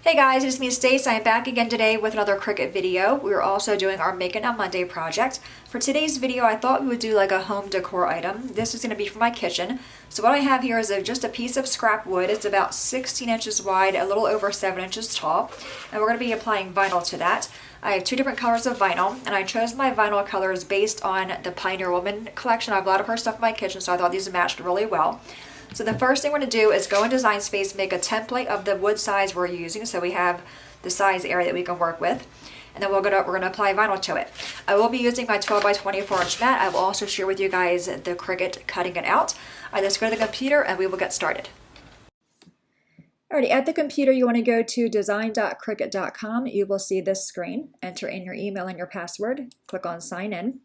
Hey guys, it's me Stace. I'm back again today with another Cricut video. We're also doing our Make It on Monday project. For today's video, I thought we would do like a home decor item. This is going to be for my kitchen. So what I have here is just a piece of scrap wood. It's about 16 inches wide, a little over 7 inches tall. And we're going to be applying vinyl to that. I have two different colors of vinyl, and I chose my vinyl colors based on the Pioneer Woman collection. I have a lot of her stuff in my kitchen, so I thought these matched really well. So the first thing we're going to do is go in Design Space, make a template of the wood size we're using, so we have the size area that we can work with. And then we're going to apply vinyl to it. I will be using my 12 by 24 inch mat. I will also share with you guys the Cricut cutting it out. All right, let's go to the computer and we will get started. Alrighty, at the computer you want to go to design.cricut.com. You will see this screen. Enter in your email and your password. Click on Sign In.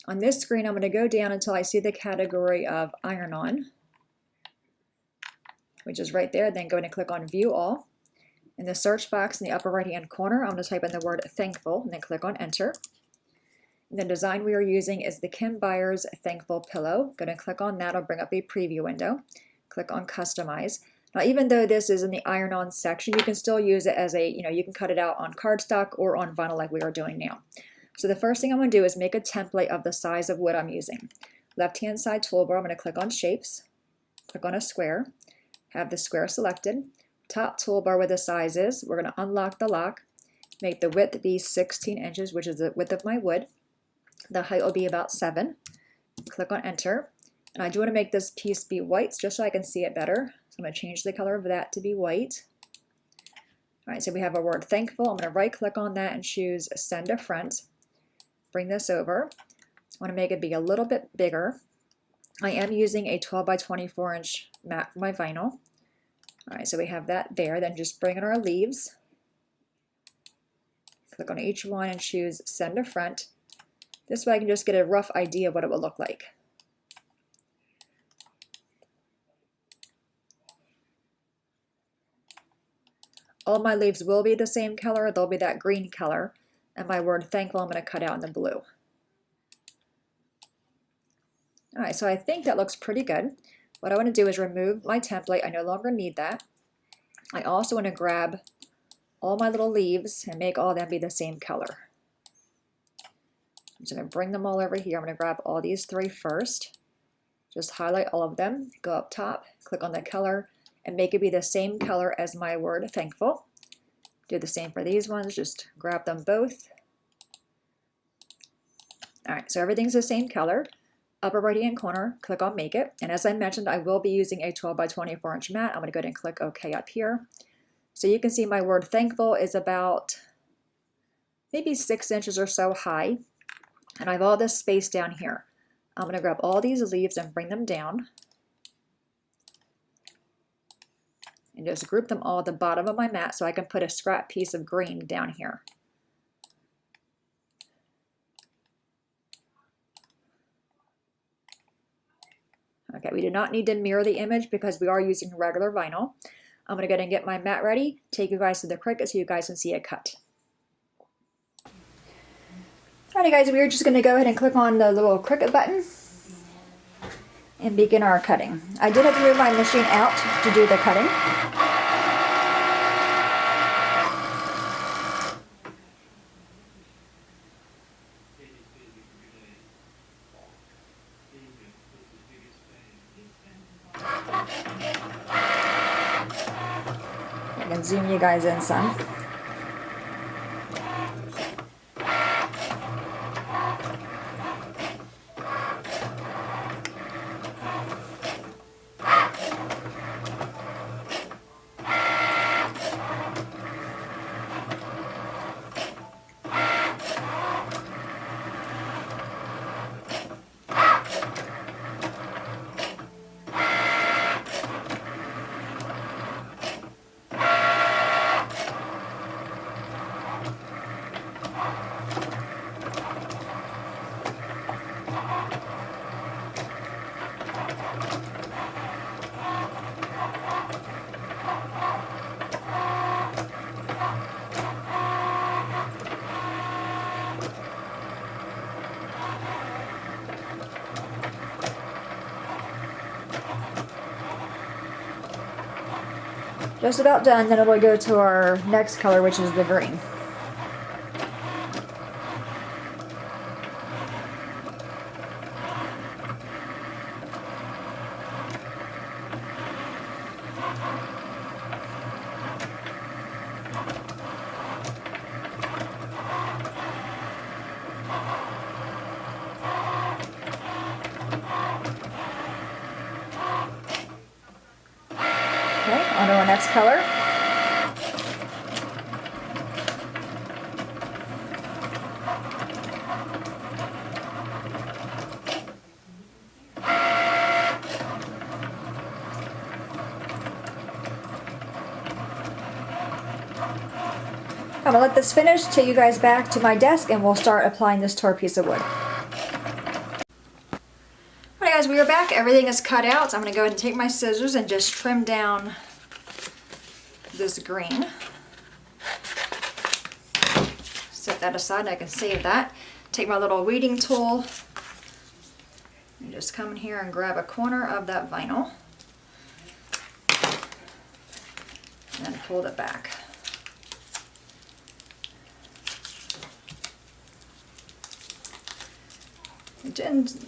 On this screen, I'm going to go down until I see the category of Iron-On, which is right there. Then go and click on View All. In the search box in the upper right-hand corner, I'm going to type in the word Thankful, and then click on Enter. And the design we are using is the Kim Byers Thankful Pillow. Going to click on that. I'll bring up a preview window. Click on Customize. Now, even though this is in the Iron-On section, you can still use it as a, you can cut it out on cardstock or on vinyl like we are doing now. So the first thing I'm going to do is make a template of the size of wood I'm using. Left-hand side toolbar, I'm going to click on Shapes, click on a square, have the square selected. Top toolbar where the size is, we're going to unlock the lock, make the width be 16 inches, which is the width of my wood. The height will be about 7. Click on Enter. And I do want to make this piece be white just so I can see it better. So I'm going to change the color of that to be white. All right, so we have our word Thankful. I'm going to right-click on that and choose Send to Front. Bring this over. I want to make it be a little bit bigger. I am using a 12 by 24 inch mat for my vinyl. All right, so we have that there. Then just bring in our leaves. Click on each one and choose Send to Front. This way I can just get a rough idea of what it will look like. All my leaves will be the same color. They'll be that green color. And my word Thankful, I'm going to cut out in the blue. All right, so I think that looks pretty good. What I want to do is remove my template. I no longer need that. I also want to grab all my little leaves and make all of them be the same color. I'm just going to bring them all over here. I'm going to grab all these 3 first. Just highlight all of them. Go up top, click on the color, and make it be the same color as my word Thankful. Do the same for these ones, just grab them both. All right, so everything's the same color. Upper right-hand corner, click on Make It. And as I mentioned, I will be using a 12 by 24 inch mat. I'm gonna go ahead and click OK up here. So you can see my word Thankful is about maybe 6 inches or so high. And I have all this space down here. I'm gonna grab all these leaves and bring them down. And just group them all at the bottom of my mat so I can put a scrap piece of green down here. Okay, we do not need to mirror the image because we are using regular vinyl. I'm going to go ahead and get my mat ready, take you guys to the Cricut so you guys can see it cut. Alrighty guys, we're just going to go ahead and click on the little Cricut button and begin our cutting. I did have to move my machine out to do the cutting. I can zoom you guys in some. Just about done, then it'll go to our next color, which is the green. Okay, on to our next color. I'm gonna let this finish, take you guys back to my desk, and we'll start applying this to our piece of wood. Alright guys, we are back. Everything is cut out. So I'm gonna go ahead and take my scissors and just trim down this green. Set that aside, I can save that. Take my little weeding tool and just come in here and grab a corner of that vinyl and then pull it back. It didn't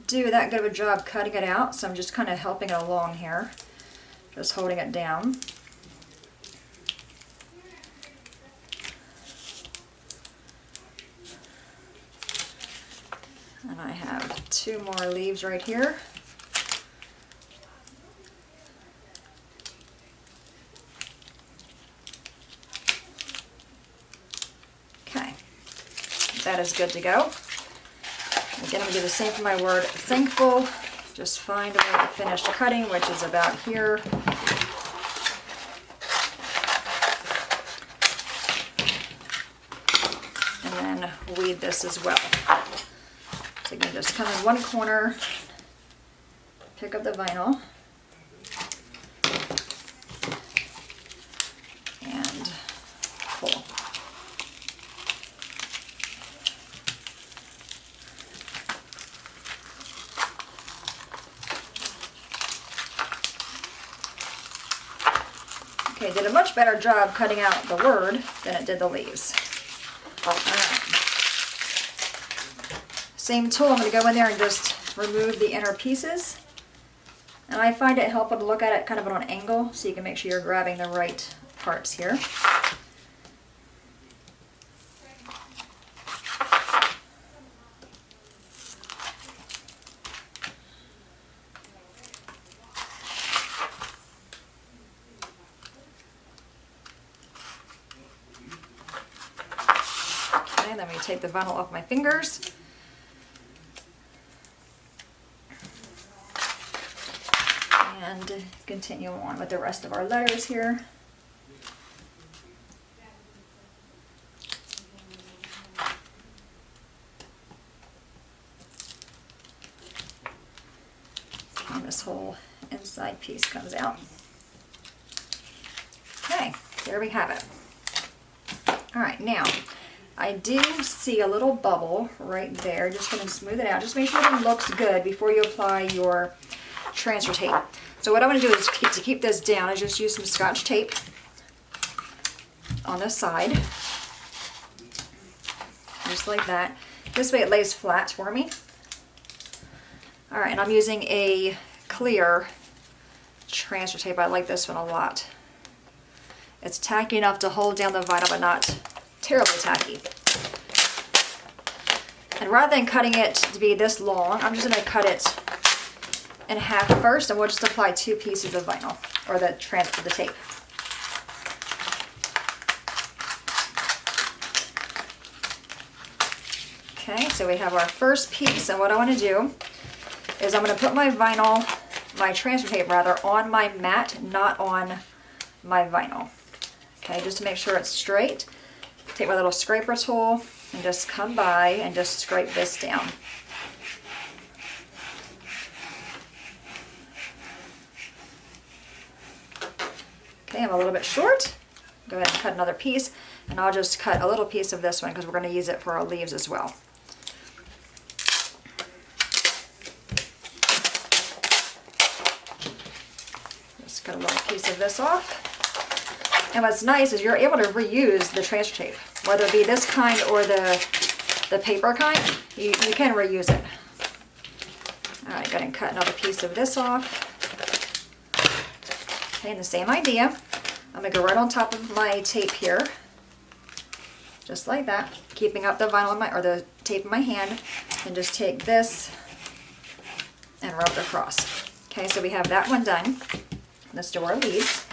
do that good of a job cutting it out, so I'm just kind of helping it along here, just holding it down. And I have 2 more leaves right here. Okay, that is good to go. Again, I'm going to do the same for my word thankful. Just find a way to finish cutting, which is about here. And then weed this as well. So again, just come in one corner, pick up the vinyl, and pull. Okay, did a much better job cutting out the word than it did the leaves. Alright. Same tool, I'm going to go in there and just remove the inner pieces. And I find it helpful to look at it kind of on an angle so you can make sure you're grabbing the right parts here. Okay, then we take the vinyl off my fingers. And continue on with the rest of our letters here. And this whole inside piece comes out. Okay, there we have it. All right, now I do see a little bubble right there. Just going to smooth it out. Just make sure it looks good before you apply your transfer tape. So what I'm going to do is to keep this down, I just use some Scotch tape on this side, just like that. This way it lays flat for me. All right, and I'm using a clear transfer tape. I like this one a lot. It's tacky enough to hold down the vinyl, but not terribly tacky. And rather than cutting it to be this long, I'm just going to cut it in half first, and we'll just apply 2 pieces of vinyl, or the tape. Okay, so we have our first piece, and what I want to do is I'm going to put my vinyl, my transfer tape rather, on my mat, not on my vinyl. Okay, just to make sure it's straight. Take my little scraper tool and just come by and just scrape this down. Okay, I'm a little bit short. Go ahead and cut another piece, and I'll just cut a little piece of this one because we're going to use it for our leaves as well. Just cut a little piece of this off. And what's nice is you're able to reuse the transfer tape, whether it be this kind or the paper kind, you can reuse it. All right, go ahead and cut another piece of this off. Okay, and the same idea. I'm gonna go right on top of my tape here, just like that, keeping up the vinyl in or the tape in my hand, and just take this and rub it across. Okay, so we have that one done. Let's do our leaves.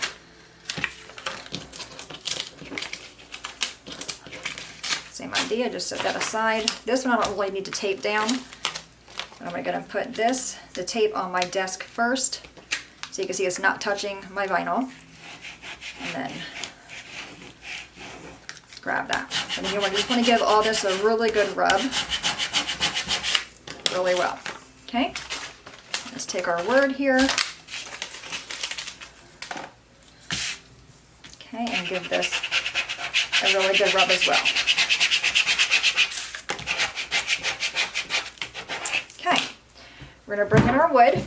Same idea, just set that aside. This one I don't really need to tape down. But I'm gonna put the tape on my desk first, so you can see it's not touching my vinyl. And then grab that. And then you just want to give all this a really good rub, really well. Okay, let's take our word here. Okay, and give this a really good rub as well. Okay, we're going to bring in our wood.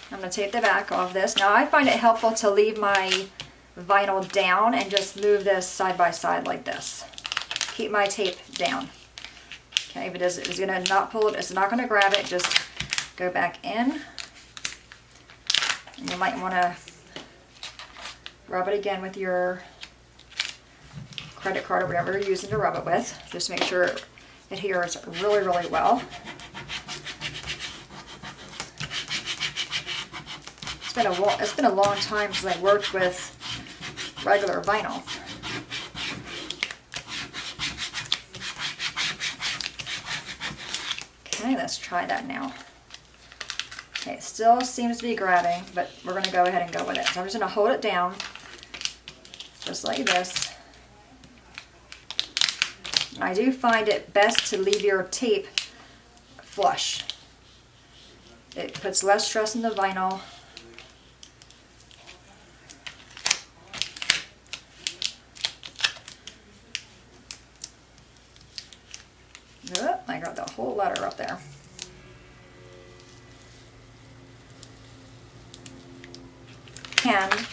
I'm going to tape the back off this. Now I find it helpful to leave my vinyl down and just move this side by side like this. Keep my tape down. Okay, if it's going to not pull it, it's not going to grab it, just go back in. And you might want to rub it again with your credit card or whatever you're using to rub it with. Just make sure it adheres really, really well. It's been a long time since I worked with regular vinyl. Okay, let's try that now. Okay, it still seems to be grabbing, but we're going to go ahead and go with it. So I'm just going to hold it down, just like this. And I do find it best to leave your tape flush. It puts less stress on the vinyl. I got the whole letter up there. And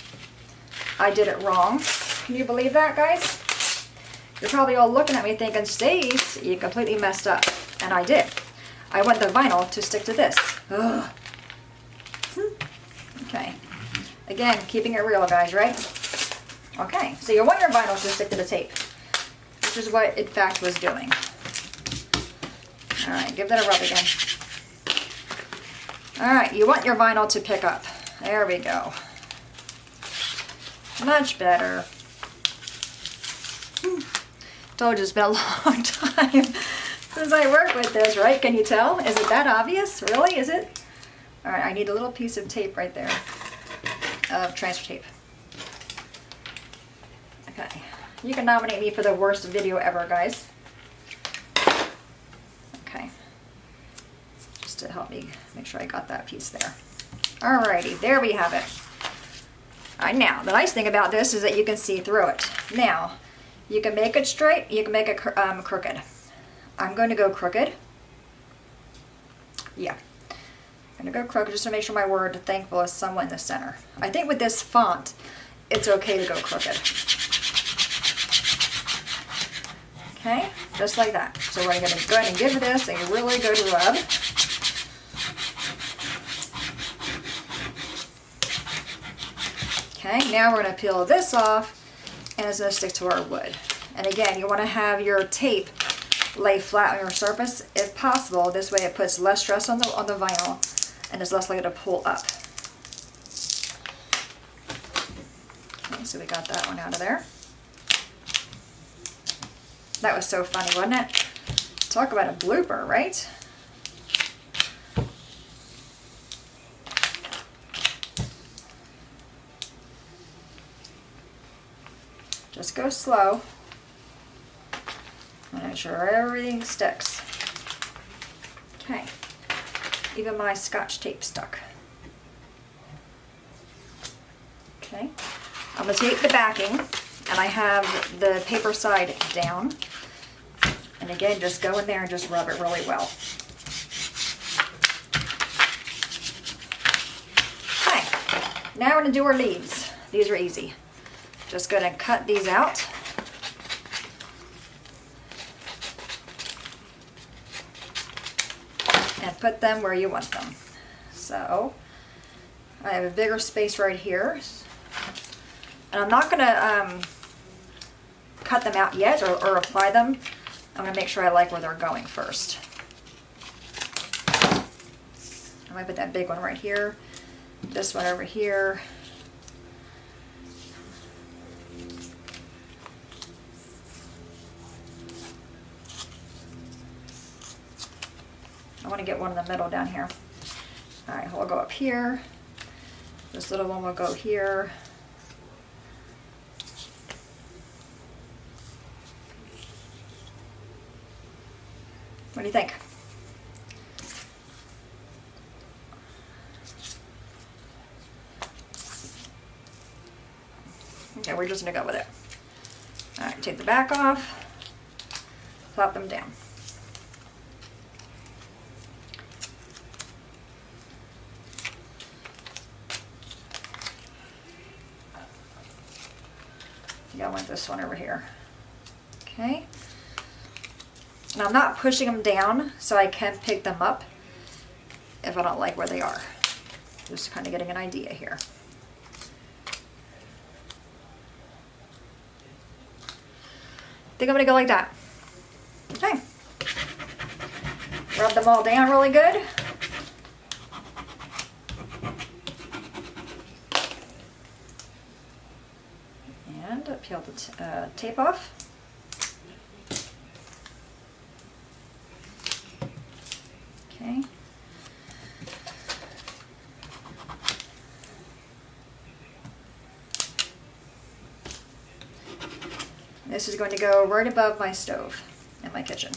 I did it wrong. Can you believe that, guys? You're probably all looking at me thinking, Stace, you completely messed up. And I did. I want the vinyl to stick to this. Ugh. Okay. Again, keeping it real, guys, right? Okay, so you want your vinyl to stick to the tape, which is what it in fact was doing. All right, give that a rub again. All right, you want your vinyl to pick up. There we go. Much better. Told you it's been a long time since I worked with this, right? Can you tell? Is it that obvious? Really? Is it? All right, I need a little piece of tape right there, of transfer tape. Okay, you can nominate me for the worst video ever, guys. Okay, just to help me make sure I got that piece there. Alrighty, there we have it. Alright, now, the nice thing about this is that you can see through it. Now, you can make it straight, you can make it crooked. I'm going to go crooked. Yeah. I'm going to go crooked just to make sure my word thankful is somewhat in the center. I think with this font, it's okay to go crooked. Okay, just like that. So we're going to go ahead and give this a really good rub. Okay, now we're going to peel this off, and it's going to stick to our wood. And again, you want to have your tape lay flat on your surface if possible. This way it puts less stress on the vinyl and is less likely to pull up. Okay, so we got that one out of there. That was so funny, wasn't it? Talk about a blooper, right? Just go slow. Make sure everything sticks. Okay. Even my Scotch tape stuck. Okay. I'm going to tape the backing, and I have the paper side down. And again, just go in there and just rub it really well. Okay. Now we're gonna do our leaves. These are easy. Just gonna cut these out. And put them where you want them. So I have a bigger space right here. And I'm not gonna cut them out yet or apply them. I'm gonna make sure I like where they're going first. I might put that big one right here, this one over here. I want to get one in the middle down here. All right, we'll go up here. This little one will go here. What do you think? Okay, we're just gonna go with it. All right, take the back off, plop them down. I want this one over here. Okay. And I'm not pushing them down, so I can pick them up if I don't like where they are. Just kind of getting an idea here. I think I'm gonna go like that. Okay. Rub them all down really good. And peel the tape off. Okay. This is going to go right above my stove in my kitchen.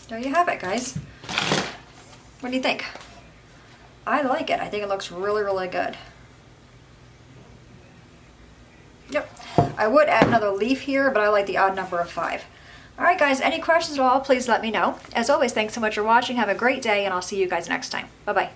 There you have it, guys. What do you think? I like it. I think it looks really, really good. Yep. I would add another leaf here, but I like the odd number of 5. All right, guys, any questions at all, please let me know. As always, thanks so much for watching. Have a great day, and I'll see you guys next time. Bye-bye.